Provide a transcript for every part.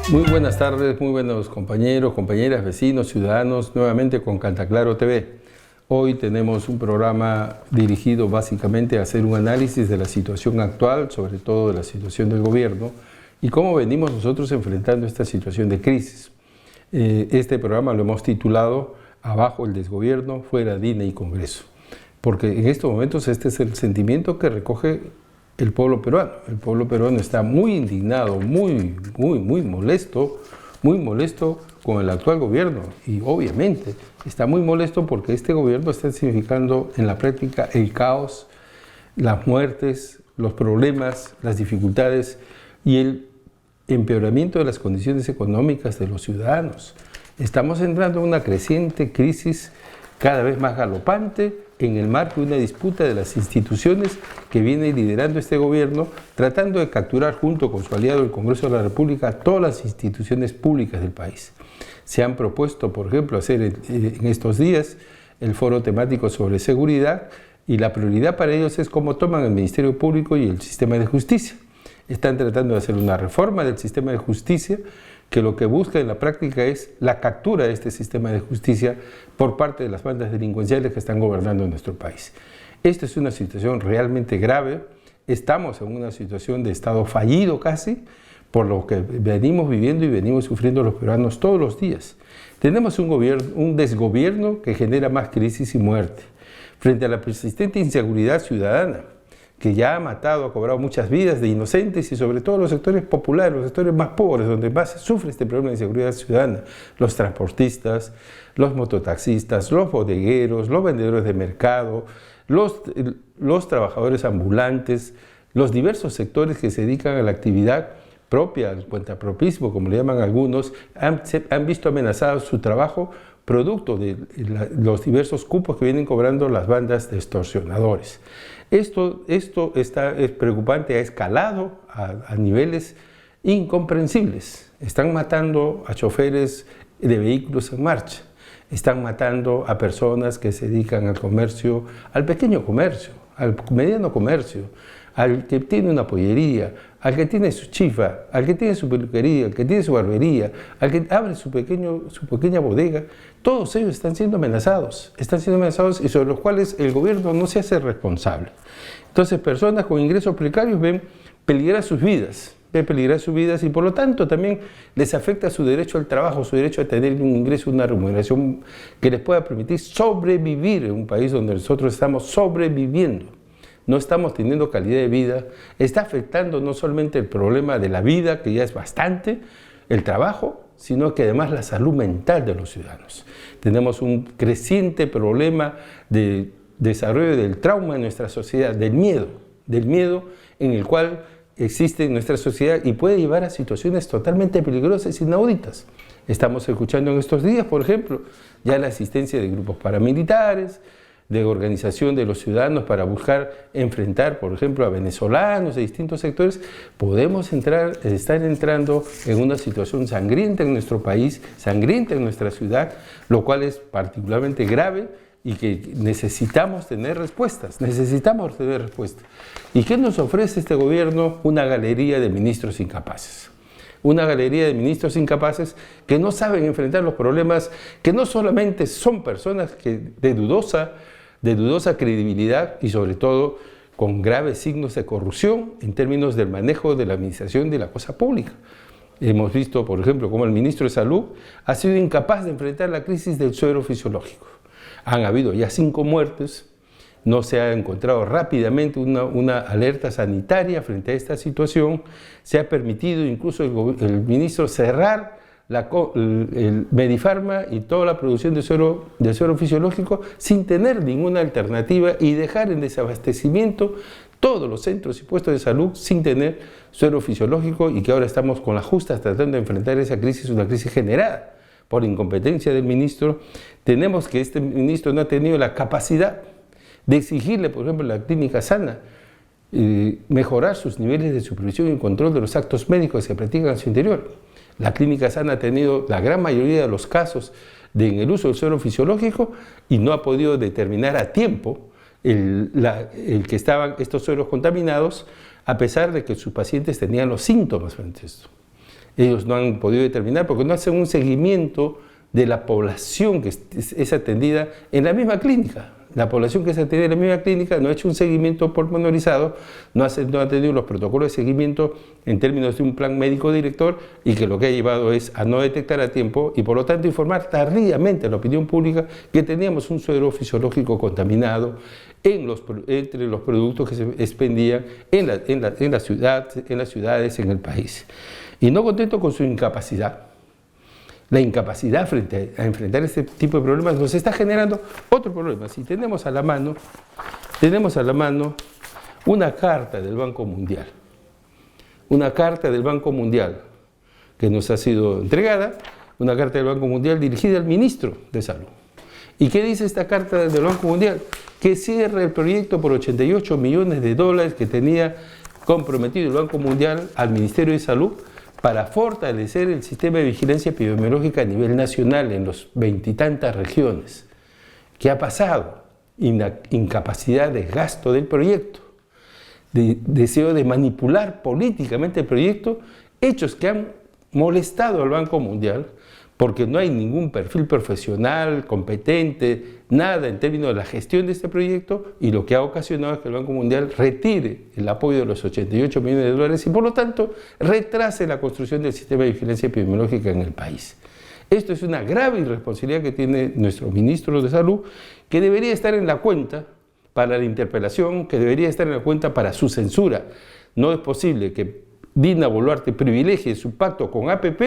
Muy buenas tardes, muy buenos compañeros, compañeras, vecinos, ciudadanos, nuevamente con Cantaclaro TV. Hoy tenemos un programa dirigido básicamente a hacer un análisis de la situación actual, sobre todo de la situación del gobierno, y cómo venimos nosotros enfrentando esta situación de crisis. Este programa lo hemos titulado Abajo el desgobierno, fuera DINE y Congreso, porque en estos momentos este es el sentimiento que recoge el pueblo peruano. El pueblo peruano está muy indignado, muy molesto con el actual gobierno, y obviamente está muy molesto porque este gobierno está significando en la práctica el caos, las muertes, los problemas, las dificultades y el empeoramiento de las condiciones económicas de los ciudadanos. Estamos entrando en una creciente crisis cada vez más galopante en el marco de una disputa de las instituciones que viene liderando este gobierno, tratando de capturar junto con su aliado el Congreso de la República todas las instituciones públicas del país. Se han propuesto, por ejemplo, hacer en estos días el foro temático sobre seguridad, y la prioridad para ellos es cómo toman el Ministerio Público y el sistema de justicia. Están tratando de hacer una reforma del sistema de justicia que lo que busca en la práctica es la captura de este sistema de justicia por parte de las bandas delincuenciales que están gobernando nuestro país. Esta es una situación realmente grave. Estamos en una situación de Estado fallido casi, por lo que venimos viviendo y venimos sufriendo los peruanos todos los días. Tenemos un desgobierno que genera más crisis y muerte. Frente a la persistente inseguridad ciudadana, que ya ha matado, ha cobrado muchas vidas de inocentes y sobre todo los sectores populares, los sectores más pobres, donde más se sufre este problema de inseguridad ciudadana, los transportistas, los mototaxistas, los bodegueros, los vendedores de mercado, los trabajadores ambulantes, los diversos sectores que se dedican a la actividad propia, al cuentapropismo, como le llaman algunos, han visto amenazado su trabajo producto de los diversos cupos que vienen cobrando las bandas de extorsionadores. Esto es preocupante, ha escalado a niveles incomprensibles. Están matando a choferes de vehículos en marcha, están matando a personas que se dedican al comercio, al pequeño comercio, al mediano comercio, al que tiene una pollería, al que tiene su chifa, al que tiene su peluquería, al que tiene su barbería, al que abre su pequeña bodega. Todos ellos están siendo amenazados y sobre los cuales el gobierno no se hace responsable. Entonces, personas con ingresos precarios ven peligrar sus vidas, y por lo tanto también les afecta su derecho al trabajo, su derecho a tener un ingreso, una remuneración que les pueda permitir sobrevivir en un país donde nosotros estamos sobreviviendo. No estamos teniendo calidad de vida. Está afectando no solamente el problema de la vida, que ya es bastante, el trabajo, sino que además la salud mental de los ciudadanos. Tenemos un creciente problema de desarrollo del trauma en nuestra sociedad, del miedo en el cual existe en nuestra sociedad y puede llevar a situaciones totalmente peligrosas e inauditas. Estamos escuchando en estos días, por ejemplo, ya la existencia de grupos paramilitares, de organización de los ciudadanos para buscar enfrentar, por ejemplo, a venezolanos de distintos sectores. Podemos estar entrando en una situación sangrienta en nuestro país, sangrienta en nuestra ciudad, lo cual es particularmente grave y que necesitamos tener respuestas. ¿Y qué nos ofrece este gobierno? Una galería de ministros incapaces. Una galería de ministros incapaces que no saben enfrentar los problemas, que no solamente son personas de dudosa credibilidad y sobre todo con graves signos de corrupción en términos del manejo de la administración de la cosa pública. Hemos visto, por ejemplo, cómo el ministro de Salud ha sido incapaz de enfrentar la crisis del suero fisiológico. Han habido ya 5 muertes, no se ha encontrado rápidamente una alerta sanitaria frente a esta situación, se ha permitido incluso el ministro cerrar el Medifarma y toda la producción de suero fisiológico sin tener ninguna alternativa y dejar en desabastecimiento todos los centros y puestos de salud sin tener suero fisiológico, y que ahora estamos con las justas tratando de enfrentar esa crisis, una crisis generada por incompetencia del ministro. Tenemos que este ministro no ha tenido la capacidad de exigirle, por ejemplo, a la Clínica Sana, mejorar sus niveles de supervisión y control de los actos médicos que se practican en su interior. La Clínica Sana ha tenido la gran mayoría de los casos en el uso del suero fisiológico y no ha podido determinar a tiempo el que estaban estos sueros contaminados, a pesar de que sus pacientes tenían los síntomas frente a esto. Ellos no han podido determinar porque no hacen un seguimiento de la población que es atendida en la misma clínica. La población que se atiende en la misma clínica no ha hecho un seguimiento pormenorizado, no ha tenido los protocolos de seguimiento en términos de un plan médico director, y que lo que ha llevado es a no detectar a tiempo y por lo tanto informar tardíamente a la opinión pública que teníamos un suero fisiológico contaminado entre los productos que se expendían en las ciudades, en el país. Y no contento con su incapacidad, la incapacidad frente a enfrentar este tipo de problemas nos está generando otro problema. Si tenemos a la mano una carta del Banco Mundial, que nos ha sido entregada, una carta del Banco Mundial dirigida al ministro de Salud. ¿Y qué dice esta carta del Banco Mundial? Que cierra el proyecto por $88 millones que tenía comprometido el Banco Mundial al Ministerio de Salud para fortalecer el sistema de vigilancia epidemiológica a nivel nacional en los 20 y tantas regiones. ¿Qué ha pasado? Incapacidad de gasto del proyecto, deseo de manipular políticamente el proyecto, hechos que han molestado al Banco Mundial, porque no hay ningún perfil profesional, competente, nada en términos de la gestión de este proyecto, y lo que ha ocasionado es que el Banco Mundial retire el apoyo de los $88 millones y por lo tanto retrase la construcción del sistema de vigilancia epidemiológica en el país. Esto es una grave irresponsabilidad que tiene nuestro ministro de Salud, que debería estar en la cuenta para la interpelación, que debería estar en la cuenta para su censura. No es posible que Dina Boluarte privilegie su pacto con APP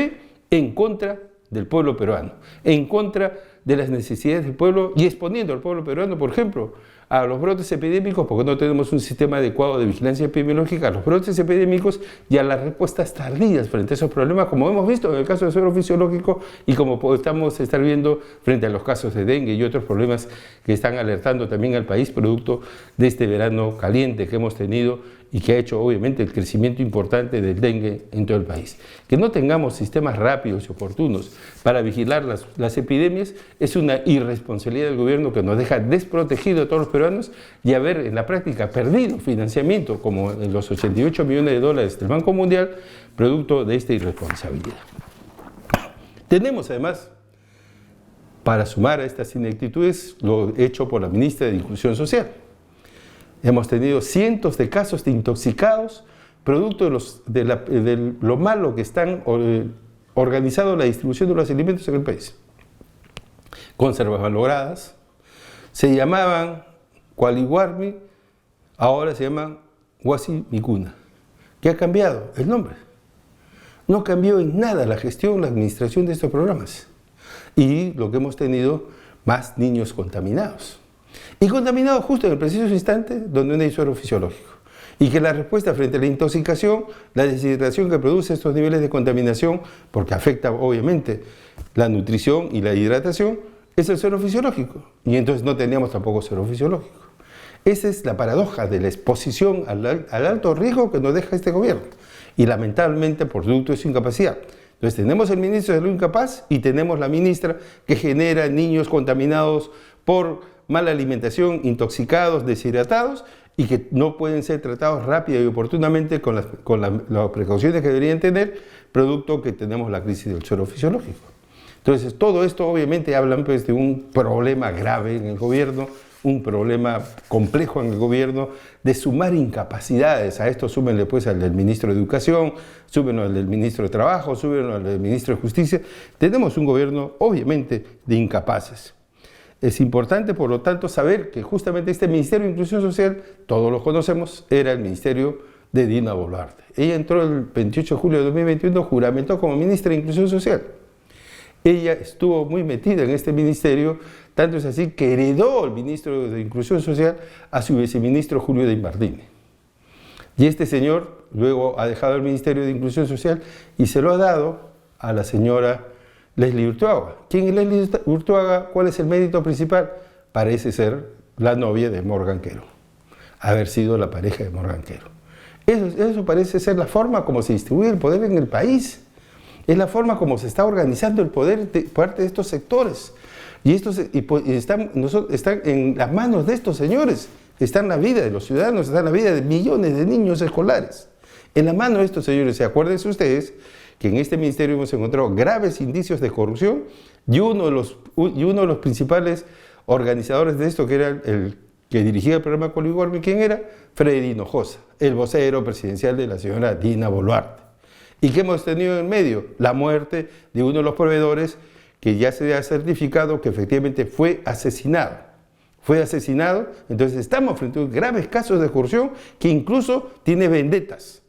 en contra del pueblo peruano, en contra de las necesidades del pueblo y exponiendo al pueblo peruano, por ejemplo, a los brotes epidémicos, porque no tenemos un sistema adecuado de vigilancia epidemiológica, a los brotes epidémicos y a las respuestas tardías frente a esos problemas, como hemos visto en el caso del suero fisiológico y como estamos viendo frente a los casos de dengue y otros problemas que están alertando también al país producto de este verano caliente que hemos tenido y que ha hecho obviamente el crecimiento importante del dengue en todo el país. Que no tengamos sistemas rápidos y oportunos para vigilar las epidemias es una irresponsabilidad del gobierno que nos deja desprotegidos a todos los peruanos y haber en la práctica perdido financiamiento como en los $88 millones del Banco Mundial producto de esta irresponsabilidad. Tenemos además, para sumar a estas ineptitudes, lo hecho por la ministra de Inclusión Social. Hemos tenido cientos de casos de intoxicados producto de lo malo que están organizado la distribución de los alimentos en el país. Conservas malogradas, se llamaban Cualihuarmi, ahora se llaman Huasi Micuna. ¿Qué ha cambiado? El nombre. No cambió en nada la gestión, la administración de estos programas. Y lo que hemos tenido, más niños contaminados. Y contaminados justo en el preciso instante donde no hay suero fisiológico. Y que la respuesta frente a la intoxicación, la deshidratación que produce estos niveles de contaminación, porque afecta obviamente la nutrición y la hidratación, es el suero fisiológico. Y entonces no teníamos tampoco suero fisiológico. Esa es la paradoja de la exposición al alto riesgo que nos deja este gobierno. Y lamentablemente por producto de su incapacidad. Entonces tenemos el ministro de Salud incapaz y tenemos la ministra que genera niños contaminados por mala alimentación, intoxicados, deshidratados y que no pueden ser tratados rápida y oportunamente con las precauciones que deberían tener, producto que tenemos la crisis del suero fisiológico. Entonces todo esto obviamente hablan pues, de un problema grave en el gobierno, un problema complejo en el gobierno, de sumar incapacidades. A esto súmenle pues al del ministro de Educación, súmenlo al del ministro de Trabajo, súmenlo al del ministro de Justicia. Tenemos un gobierno obviamente de incapaces. Es importante, por lo tanto, saber que justamente este Ministerio de Inclusión Social, todos lo conocemos, era el ministerio de Dina Boluarte. Ella entró el 28 de julio de 2021, juramentó como ministra de Inclusión Social. Ella estuvo muy metida en este ministerio, tanto es así que heredó el ministro de Inclusión Social a su viceministro Julio de Inbardine. Y este señor luego ha dejado el Ministerio de Inclusión Social y se lo ha dado a la señora Leslie Urtuaga. ¿Quién es Leslie Urtuaga? ¿Cuál es el mérito principal? Parece ser la novia de Morgan Quero, haber sido la pareja de Morgan Quero. Eso parece ser la forma como se distribuye el poder en el país. Es la forma como se está organizando el poder de parte de estos sectores. Y están en las manos de estos señores. Está en la vida de los ciudadanos, está en la vida de millones de niños escolares. En la mano de estos señores, acuérdense ustedes, que en este ministerio hemos encontrado graves indicios de corrupción y uno de los principales organizadores de esto, que era el que dirigía el programa Coliforme, ¿quién era? Freddy Hinojosa, el vocero presidencial de la señora Dina Boluarte. ¿Y qué hemos tenido en medio? La muerte de uno de los proveedores que ya se ha certificado que efectivamente fue asesinado. Fue asesinado, entonces estamos frente a graves casos de corrupción que incluso tiene vendetas.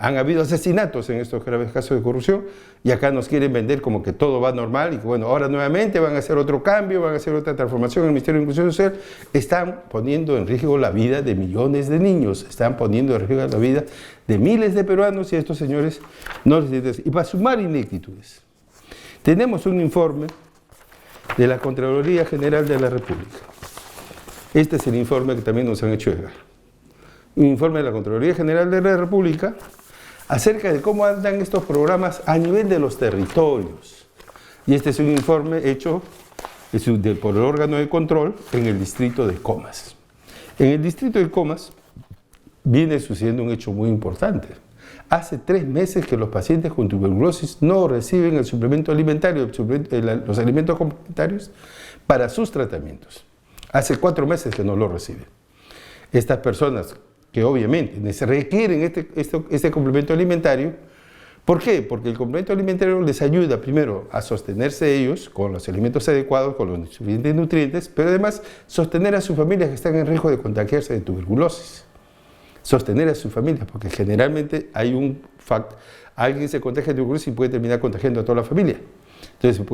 Han habido asesinatos en estos graves casos de corrupción y acá nos quieren vender como que todo va normal y que bueno, ahora nuevamente van a hacer otro cambio, van a hacer otra transformación en el Ministerio de Inclusión Social. Están poniendo en riesgo la vida de millones de niños, están poniendo en riesgo la vida de miles de peruanos y a estos señores no les interesa. Y para sumar ineptitudes, tenemos un informe de la Contraloría General de la República. Este es el informe que también nos han hecho llegar. Un informe de la Contraloría General de la República acerca de cómo andan estos programas a nivel de los territorios. Y este es un informe hecho por el órgano de control en el distrito de Comas. En el distrito de Comas viene sucediendo un hecho muy importante. Hace 3 meses que los pacientes con tuberculosis no reciben el suplemento alimentario, los alimentos complementarios para sus tratamientos. Hace 4 meses que no lo reciben. Estas personas que obviamente se requieren este complemento alimentario. ¿Por qué? Porque el complemento alimentario les ayuda primero a sostenerse ellos con los alimentos adecuados, con los suficientes nutrientes, pero además sostener a sus familias que están en riesgo de contagiarse de tuberculosis. Sostener a sus familias, porque generalmente hay alguien se contagia de tuberculosis y puede terminar contagiando a toda la familia. Entonces,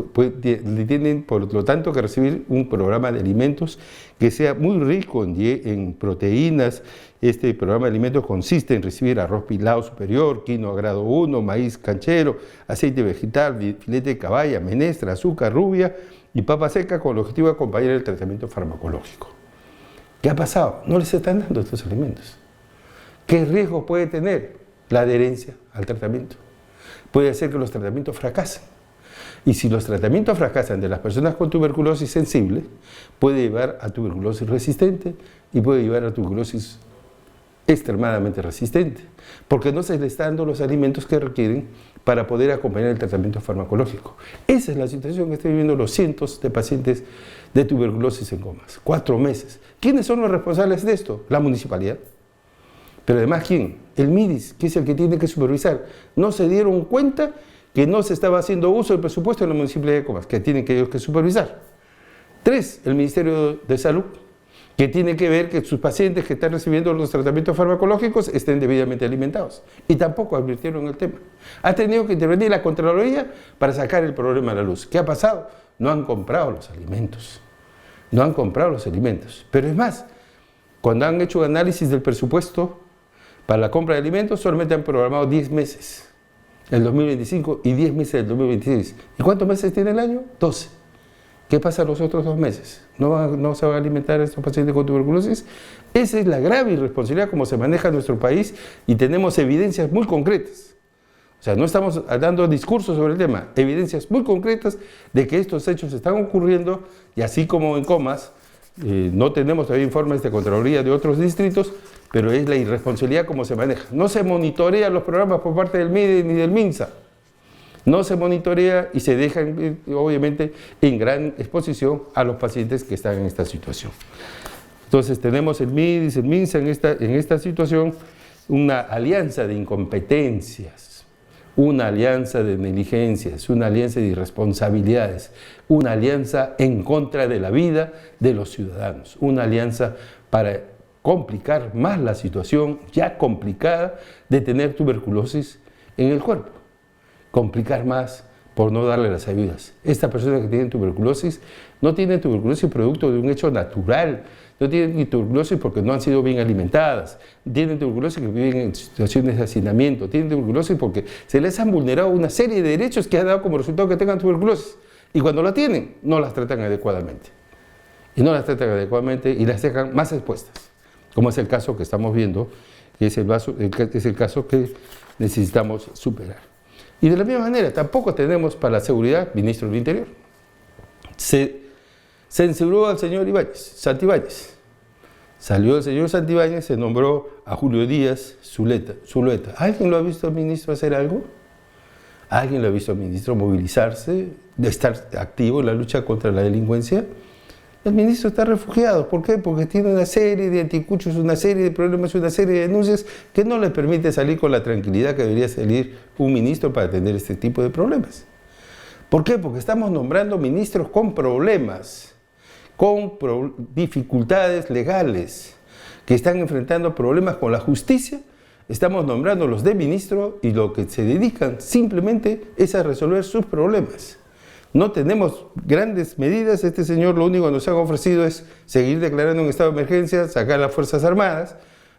le tienen, por lo tanto, que recibir un programa de alimentos que sea muy rico en proteínas. Este programa de alimentos consiste en recibir arroz pilado superior, quinoa grado 1, maíz canchero, aceite vegetal, filete de caballa, menestra, azúcar rubia y papa seca con el objetivo de acompañar el tratamiento farmacológico. ¿Qué ha pasado? No les están dando estos alimentos. ¿Qué riesgo puede tener la adherencia al tratamiento? Puede hacer que los tratamientos fracasen. Y si los tratamientos fracasan de las personas con tuberculosis sensible, puede llevar a tuberculosis resistente y puede llevar a tuberculosis extremadamente resistente, porque no se les está dando los alimentos que requieren para poder acompañar el tratamiento farmacológico. Esa es la situación que están viviendo los cientos de pacientes de tuberculosis en Comas. 4 meses. ¿Quiénes son los responsables de esto? La municipalidad. Pero además, ¿quién? El MIDIS, que es el que tiene que supervisar. No se dieron cuenta que no se estaba haciendo uso del presupuesto de la Municipalidad de Comas, que tienen que ellos que supervisar. 3, el Ministerio de Salud, que tiene que ver que sus pacientes que están recibiendo los tratamientos farmacológicos estén debidamente alimentados. Y tampoco advirtieron el tema. Ha tenido que intervenir la Contraloría para sacar el problema a la luz. ¿Qué ha pasado? No han comprado los alimentos. No han comprado los alimentos. Pero es más, cuando han hecho análisis del presupuesto para la compra de alimentos, solamente han programado 10 meses. El 2025 y 10 meses del 2026. ¿Y cuántos meses tiene el año? 12. ¿Qué pasa los otros 2 meses? ¿No se van a alimentar a estos pacientes con tuberculosis? Esa es la grave irresponsabilidad como se maneja en nuestro país y tenemos evidencias muy concretas. O sea, no estamos dando discursos sobre el tema, evidencias muy concretas de que estos hechos están ocurriendo y así como en Comas, no tenemos todavía informes de Contraloría de otros distritos, pero es la irresponsabilidad como se maneja. No se monitorea los programas por parte del MIDE ni del MINSA. No se monitorea y se dejan, obviamente, en gran exposición a los pacientes que están en esta situación. Entonces tenemos el MIDIS, el MINSA en esta situación, una alianza de incompetencias, una alianza de negligencias, una alianza de irresponsabilidades, una alianza en contra de la vida de los ciudadanos, una alianza para complicar más la situación ya complicada de tener tuberculosis en el cuerpo. Complicar más por no darle las ayudas. Estas personas que tienen tuberculosis no tienen tuberculosis producto de un hecho natural, no tienen tuberculosis porque no han sido bien alimentadas, tienen tuberculosis que viven en situaciones de hacinamiento, tienen tuberculosis porque se les han vulnerado una serie de derechos que ha dado como resultado que tengan tuberculosis y cuando la tienen no las tratan adecuadamente. Y no las tratan adecuadamente y las dejan más expuestas, como es el caso que estamos viendo, que es el caso que necesitamos superar. Y de la misma manera, tampoco tenemos para la seguridad ministro del Interior. Se censuró al señor Santibáñez. Salió el señor Santibáñez, se nombró a Julio Díaz Zulueta. ¿Alguien lo ha visto al ministro hacer algo? ¿Alguien lo ha visto al ministro movilizarse, de estar activo en la lucha contra la delincuencia? El ministro está refugiado. ¿Por qué? Porque tiene una serie de anticuchos, una serie de problemas, una serie de denuncias que no le permite salir con la tranquilidad que debería salir un ministro para atender este tipo de problemas. ¿Por qué? Porque estamos nombrando ministros con problemas, con dificultades legales, que están enfrentando problemas con la justicia. Estamos nombrándolos de ministro y lo que se dedican simplemente es a resolver sus problemas. No tenemos grandes medidas. Este señor lo único que nos ha ofrecido es seguir declarando un estado de emergencia, sacar las Fuerzas Armadas,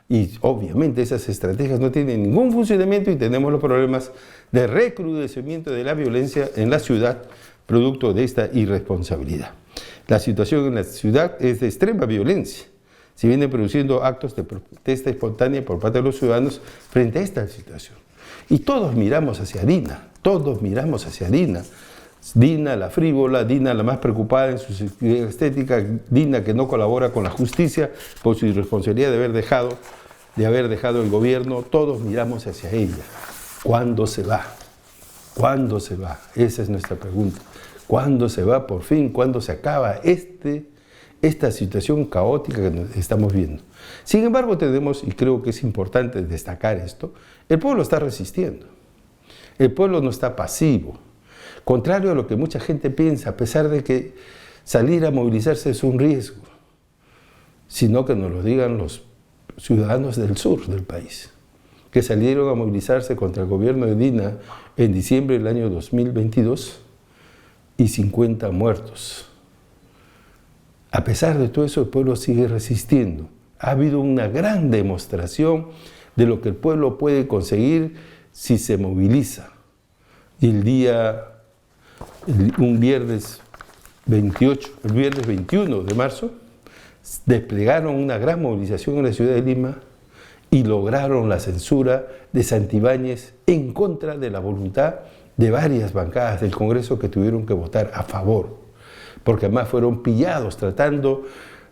y obviamente esas estrategias no tienen ningún funcionamiento y tenemos los problemas de recrudecimiento de la violencia en la ciudad, producto de esta irresponsabilidad. La situación en la ciudad es de extrema violencia. Se vienen produciendo actos de protesta espontánea por parte de los ciudadanos frente a esta situación. Y todos miramos hacia Dina, todos miramos hacia Dina. Dina la frívola, Dina la más preocupada en su estética, Dina que no colabora con la justicia por su irresponsabilidad de haber dejado el gobierno. Todos miramos hacia ella. ¿Cuándo se va? ¿Cuándo se va? Esa es nuestra pregunta. ¿Cuándo se va por fin? ¿Cuándo se acaba esta situación caótica que estamos viendo? Sin embargo, tenemos, y creo que es importante destacar esto, el pueblo está resistiendo. El pueblo no está pasivo. Contrario a lo que mucha gente piensa, a pesar de que salir a movilizarse es un riesgo, sino que nos lo digan los ciudadanos del sur del país, que salieron a movilizarse contra el gobierno de Dina en diciembre del año 2022 y 50 muertos. A pesar de todo eso, el pueblo sigue resistiendo. Ha habido una gran demostración de lo que el pueblo puede conseguir si se moviliza. Y un viernes 21 de marzo, desplegaron una gran movilización en la ciudad de Lima y lograron la censura de Santibáñez en contra de la voluntad de varias bancadas del Congreso que tuvieron que votar a favor, porque además fueron pillados tratando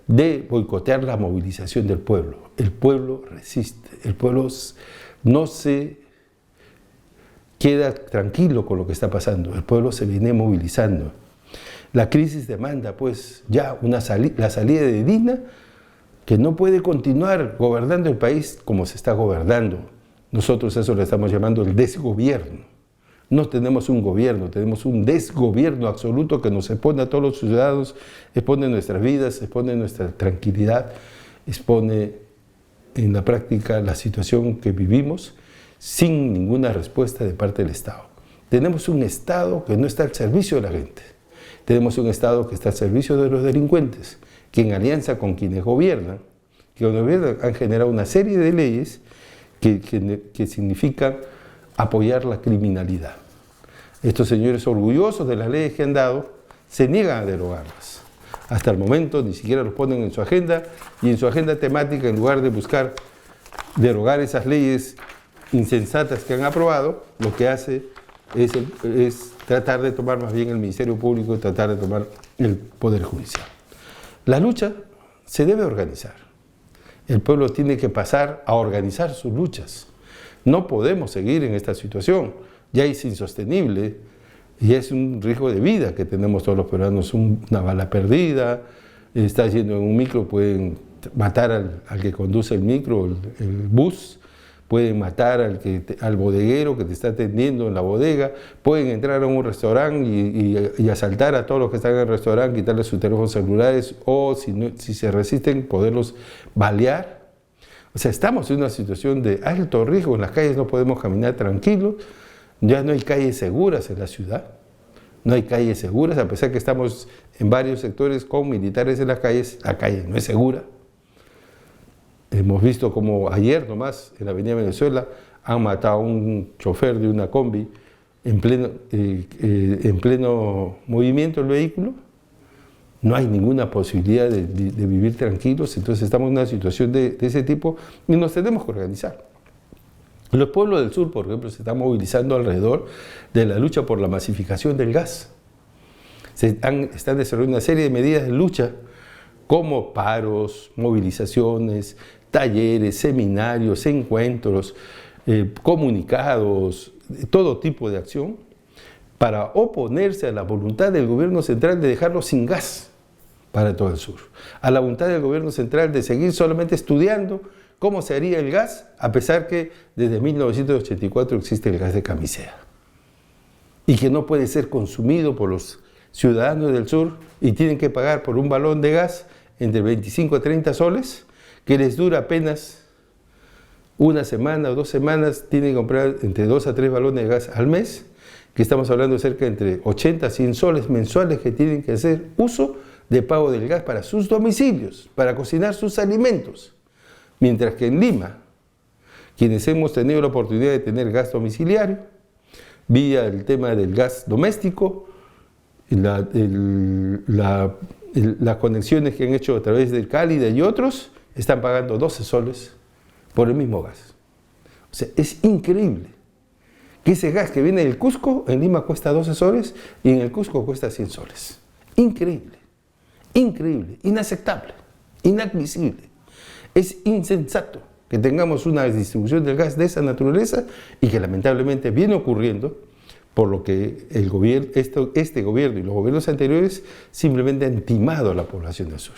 de boicotear la movilización del pueblo. El pueblo resiste, el pueblo no se queda tranquilo con lo que está pasando, el pueblo se viene movilizando. La crisis demanda pues ya la salida de Dina, que no puede continuar gobernando el país como se está gobernando. Nosotros eso le estamos llamando el desgobierno. No tenemos un gobierno, tenemos un desgobierno absoluto que nos expone a todos los ciudadanos, expone nuestras vidas, expone nuestra tranquilidad, expone en la práctica la situación que vivimos sin ninguna respuesta de parte del Estado. Tenemos un Estado que no está al servicio de la gente. Tenemos un Estado que está al servicio de los delincuentes, que en alianza con quienes gobiernan, han generado una serie de leyes que significan apoyar la criminalidad. Estos señores, orgullosos de las leyes que han dado, se niegan a derogarlas. Hasta el momento ni siquiera los ponen en su agenda, y en su agenda temática, en lugar de buscar derogar esas leyes insensatas que han aprobado, lo que hace es tratar de tomar más bien el Ministerio Público y tratar de tomar el Poder Judicial. La lucha se debe organizar. El pueblo tiene que pasar a organizar sus luchas. No podemos seguir en esta situación. Ya es insostenible y es un riesgo de vida que tenemos todos los peruanos. Una bala perdida, está yendo en un micro, pueden matar al que conduce el micro, el bus, pueden matar al bodeguero que te está atendiendo en la bodega, pueden entrar a un restaurante y asaltar a todos los que están en el restaurante, quitarles sus teléfonos celulares o si se resisten, poderlos balear. O sea, estamos en una situación de alto riesgo, en las calles no podemos caminar tranquilos, ya no hay calles seguras en la ciudad, no hay calles seguras, a pesar que estamos en varios sectores con militares en las calles, la calle no es segura. Hemos visto como ayer nomás en la Avenida Venezuela han matado a un chofer de una combi en pleno movimiento del vehículo. No hay ninguna posibilidad de vivir tranquilos, entonces estamos en una situación de ese tipo y nos tenemos que organizar. Los pueblos del sur, por ejemplo, se están movilizando alrededor de la lucha por la masificación del gas. Están desarrollando una serie de medidas de lucha como paros, movilizaciones, talleres, seminarios, encuentros, comunicados, todo tipo de acción para oponerse a la voluntad del gobierno central de dejarlo sin gas para todo el sur, a la voluntad del gobierno central de seguir solamente estudiando cómo se haría el gas, a pesar que desde 1984 existe el gas de camisea y que no puede ser consumido por los ciudadanos del sur y tienen que pagar por un balón de gas entre 25 a 30 soles, que les dura apenas una semana o 2 semanas, tienen que comprar entre 2 a 3 balones de gas al mes, que estamos hablando de cerca de entre 80 a 100 soles mensuales que tienen que hacer uso de pago del gas para sus domicilios, para cocinar sus alimentos. Mientras que en Lima, quienes hemos tenido la oportunidad de tener gas domiciliario, vía el tema del gas doméstico, las conexiones que han hecho a través del Cálida y otros, están pagando 12 soles por el mismo gas. O sea, es increíble que ese gas que viene del Cusco, en Lima cuesta 12 soles y en el Cusco cuesta 100 soles. Increíble, increíble, inaceptable, inadmisible. Es insensato que tengamos una distribución del gas de esa naturaleza y que lamentablemente viene ocurriendo por lo que el gobierno, este gobierno y los gobiernos anteriores simplemente han timado a la población del sur.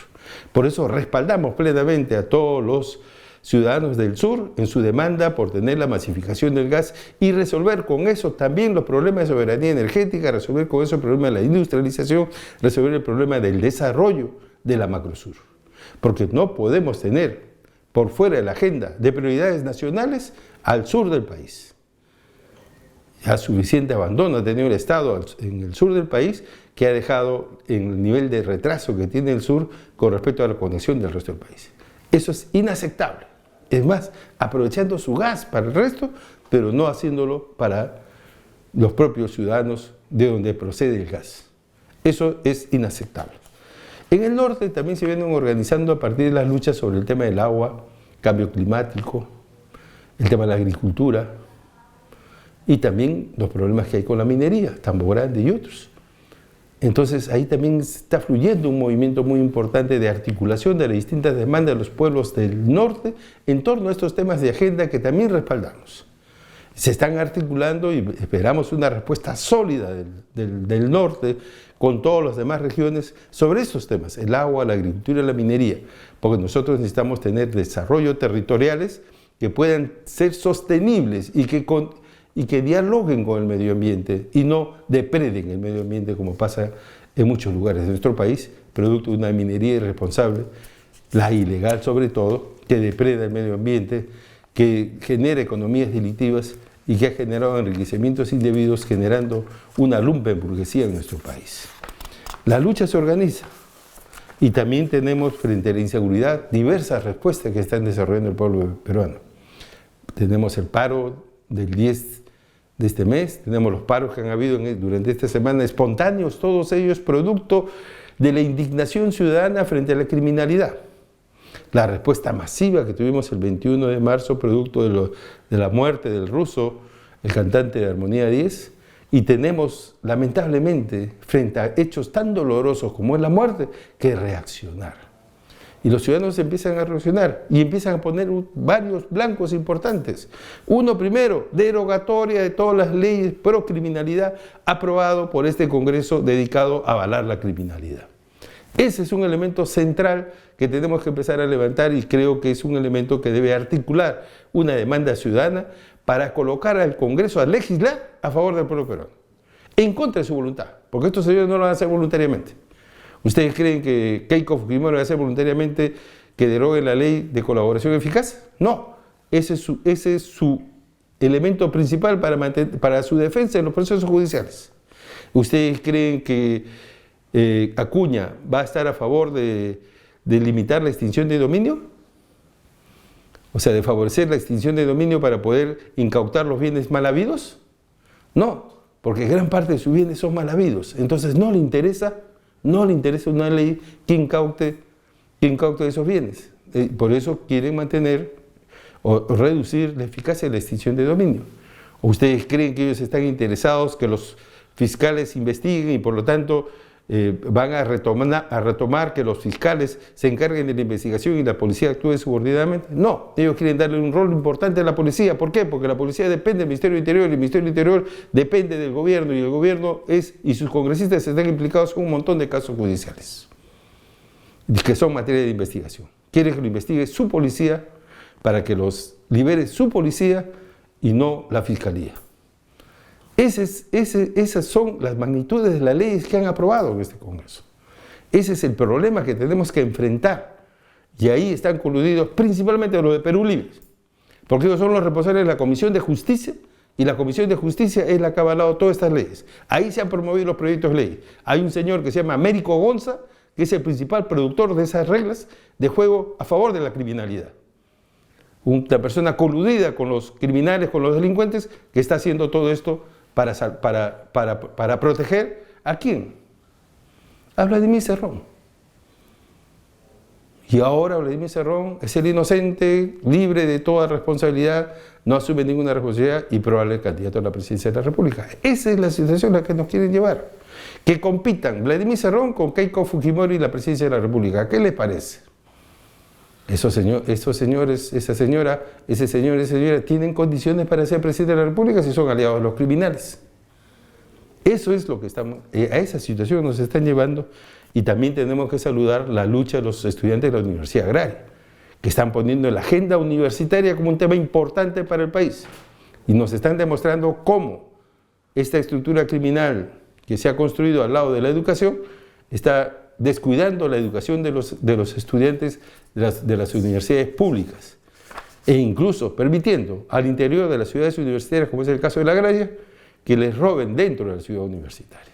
Por eso respaldamos plenamente a todos los ciudadanos del sur en su demanda por tener la masificación del gas y resolver con eso también los problemas de soberanía energética, resolver con eso el problema de la industrialización, resolver el problema del desarrollo de la macrosur. Porque no podemos tener por fuera de la agenda de prioridades nacionales al sur del país. Ya suficiente abandono ha tenido el Estado en el sur del país, que ha dejado en el nivel de retraso que tiene el sur con respecto a la conexión del resto del país. Eso es inaceptable. Es más, aprovechando su gas para el resto, pero no haciéndolo para los propios ciudadanos de donde procede el gas. Eso es inaceptable. En el norte también se vienen organizando a partir de las luchas sobre el tema del agua, cambio climático, el tema de la agricultura y también los problemas que hay con la minería, Tambo Grande y otros. Entonces ahí también está fluyendo un movimiento muy importante de articulación de las distintas demandas de los pueblos del norte en torno a estos temas de agenda que también respaldamos. Se están articulando y esperamos una respuesta sólida del norte con todas las demás regiones sobre estos temas, el agua, la agricultura y la minería, porque nosotros necesitamos tener desarrollos territoriales que puedan ser sostenibles y que dialoguen con el medio ambiente y no depreden el medio ambiente como pasa en muchos lugares de nuestro país, producto de una minería irresponsable, la ilegal sobre todo, que depreda el medio ambiente, que genera economías delictivas y que ha generado enriquecimientos indebidos, generando una lumpenburguesía en nuestro país. La lucha se organiza y también tenemos frente a la inseguridad diversas respuestas que están desarrollando el pueblo peruano. Tenemos el paro del 10 de este mes, tenemos los paros que han habido durante esta semana, espontáneos, todos ellos producto de la indignación ciudadana frente a la criminalidad. La respuesta masiva que tuvimos el 21 de marzo, producto de la muerte del ruso, el cantante de Armonía 10, y tenemos, lamentablemente, frente a hechos tan dolorosos como es la muerte, que reaccionar. Y los ciudadanos empiezan a reaccionar y empiezan a poner varios blancos importantes. Uno primero, derogatoria de todas las leyes pro criminalidad aprobado por este Congreso dedicado a avalar la criminalidad. Ese es un elemento central que tenemos que empezar a levantar y creo que es un elemento que debe articular una demanda ciudadana para colocar al Congreso a legislar a favor del pueblo peruano, en contra de su voluntad, porque estos señores no lo van a hacer voluntariamente. ¿Ustedes creen que Keiko Fujimori va a hacer voluntariamente que derogue la ley de colaboración eficaz? No, ese es su elemento principal para su defensa en los procesos judiciales. ¿Ustedes creen que Acuña va a estar a favor de limitar la extinción de dominio? O sea, de favorecer la extinción de dominio para poder incautar los bienes mal habidos? No, porque gran parte de sus bienes son mal habidos. Entonces no le interesa una ley que incaute esos bienes. Por eso quieren mantener o reducir la eficacia de la extinción de dominio. ¿O ustedes creen que ellos están interesados que los fiscales investiguen y por lo tanto van a retomar que los fiscales se encarguen de la investigación y la policía actúe subordinadamente. No, ellos quieren darle un rol importante a la policía. ¿Por qué? Porque la policía depende del Ministerio del Interior y el Ministerio del Interior depende del gobierno y el gobierno y sus congresistas están implicados en un montón de casos judiciales que son materia de investigación. Quieren que lo investigue su policía para que los libere su policía y no la fiscalía. Esas son las magnitudes de las leyes que han aprobado en este Congreso. Ese es el problema que tenemos que enfrentar. Y ahí están coludidos principalmente los de Perú Libre, porque ellos son los responsables de la Comisión de Justicia, y la Comisión de Justicia es la que ha avalado todas estas leyes. Ahí se han promovido los proyectos de ley. Hay un señor que se llama Américo Gonza, que es el principal productor de esas reglas de juego a favor de la criminalidad. Una persona coludida con los criminales, con los delincuentes, que está haciendo todo esto para proteger ¿a quién? A Vladimir Cerrón. Y ahora Vladimir Cerrón es el inocente, libre de toda responsabilidad, no asume ninguna responsabilidad y probable candidato a la presidencia de la República. Esa es la situación a la que nos quieren llevar. Que compitan Vladimir Cerrón con Keiko Fujimori y la presidencia de la República. ¿Qué les parece? Esos señores, esa señora, tienen condiciones para ser presidente de la República si son aliados de los criminales. Eso es lo que estamos, a esa situación nos están llevando, y también tenemos que saludar la lucha de los estudiantes de la Universidad Agraria, que están poniendo en la agenda universitaria como un tema importante para el país, y nos están demostrando cómo esta estructura criminal que se ha construido al lado de la educación está descuidando la educación de los estudiantes de las universidades públicas, e incluso permitiendo al interior de las ciudades universitarias, como es el caso de la Agraria, que les roben dentro de la ciudad universitaria.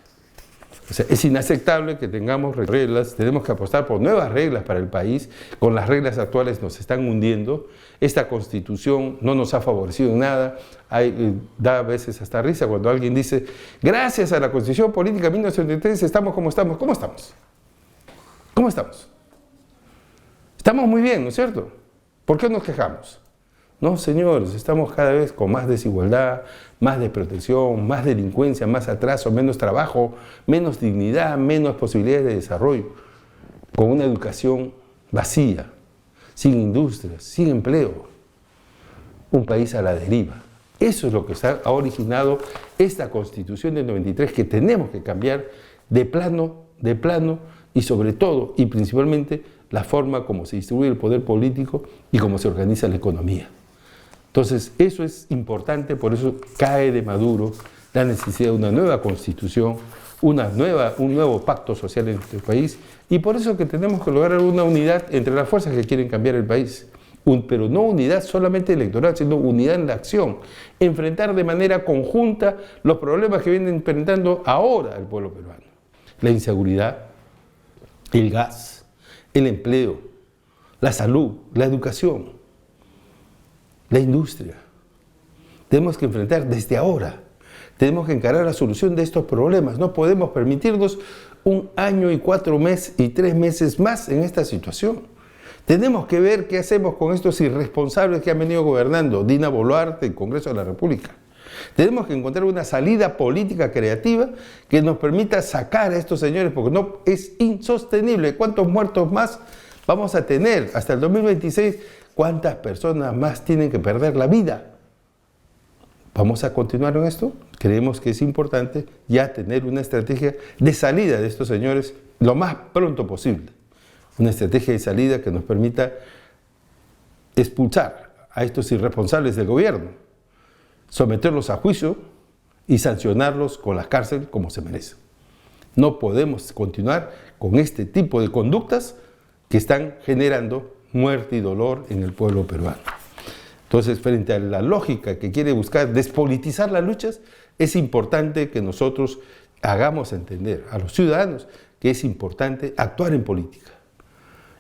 O sea, es inaceptable que tengamos reglas, tenemos que apostar por nuevas reglas para el país. Con las reglas actuales nos están hundiendo. Esta Constitución no nos ha favorecido en nada. Da a veces hasta risa cuando alguien dice, gracias a la Constitución Política de 1973 estamos como estamos. ¿Cómo estamos? ¿Cómo estamos? Estamos muy bien, ¿no es cierto? ¿Por qué nos quejamos? No, señores, estamos cada vez con más desigualdad, más desprotección, más delincuencia, más atraso, menos trabajo, menos dignidad, menos posibilidades de desarrollo, con una educación vacía, sin industrias, sin empleo, un país a la deriva. Eso es lo que ha originado esta Constitución del 93, que tenemos que cambiar de plano, y sobre todo, y principalmente, la forma como se distribuye el poder político y cómo se organiza la economía. Entonces, eso es importante, por eso cae de Maduro la necesidad de una nueva Constitución, un nuevo pacto social en nuestro país, y por eso que tenemos que lograr una unidad entre las fuerzas que quieren cambiar el país. Pero no unidad solamente electoral, sino unidad en la acción. Enfrentar de manera conjunta los problemas que viene enfrentando ahora el pueblo peruano. La inseguridad, el gas, el empleo, la salud, la educación, la industria. Tenemos que enfrentar desde ahora. Tenemos que encarar la solución de estos problemas. No podemos permitirnos 1 año y 4 meses y 3 meses más en esta situación. Tenemos que ver qué hacemos con estos irresponsables que han venido gobernando, Dina Boluarte, el Congreso de la República. Tenemos que encontrar una salida política creativa que nos permita sacar a estos señores, porque no es insostenible. ¿Cuántos muertos más vamos a tener hasta el 2026? ¿Cuántas personas más tienen que perder la vida? ¿Vamos a continuar en esto? Creemos que es importante ya tener una estrategia de salida de estos señores lo más pronto posible. Una estrategia de salida que nos permita expulsar a estos irresponsables del gobierno, someterlos a juicio y sancionarlos con la cárcel como se merecen. No podemos continuar con este tipo de conductas que están generando muerte y dolor en el pueblo peruano. Entonces, frente a la lógica que quiere buscar despolitizar las luchas, es importante que nosotros hagamos entender a los ciudadanos que es importante actuar en política.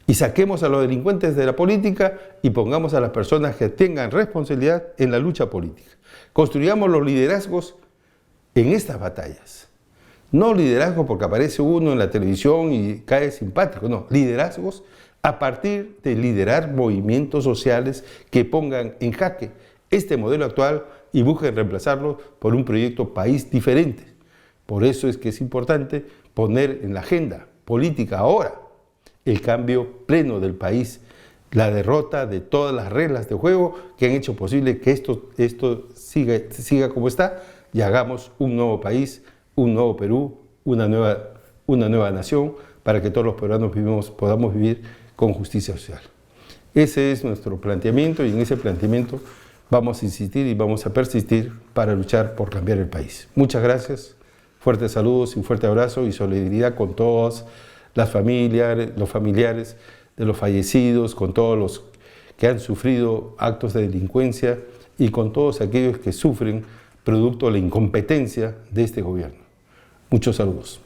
Y saquemos a los delincuentes de la política y pongamos a las personas que tengan responsabilidad en la lucha política. Construyamos los liderazgos en estas batallas. No liderazgo porque aparece uno en la televisión y cae simpático, no, liderazgos a partir de liderar movimientos sociales que pongan en jaque este modelo actual y busquen reemplazarlo por un proyecto país diferente. Por eso es que es importante poner en la agenda política ahora el cambio pleno del país, la derrota de todas las reglas de juego que han hecho posible que esto siga como está y hagamos un nuevo país, un nuevo Perú, una nueva nación para que todos los peruanos podamos vivir con justicia social. Ese es nuestro planteamiento y en ese planteamiento vamos a insistir y vamos a persistir para luchar por cambiar el país. Muchas gracias, fuertes saludos y un fuerte abrazo y solidaridad con todas las familias, los familiares de los fallecidos, con todos los que han sufrido actos de delincuencia y con todos aquellos que sufren producto de la incompetencia de este gobierno. Muchos saludos.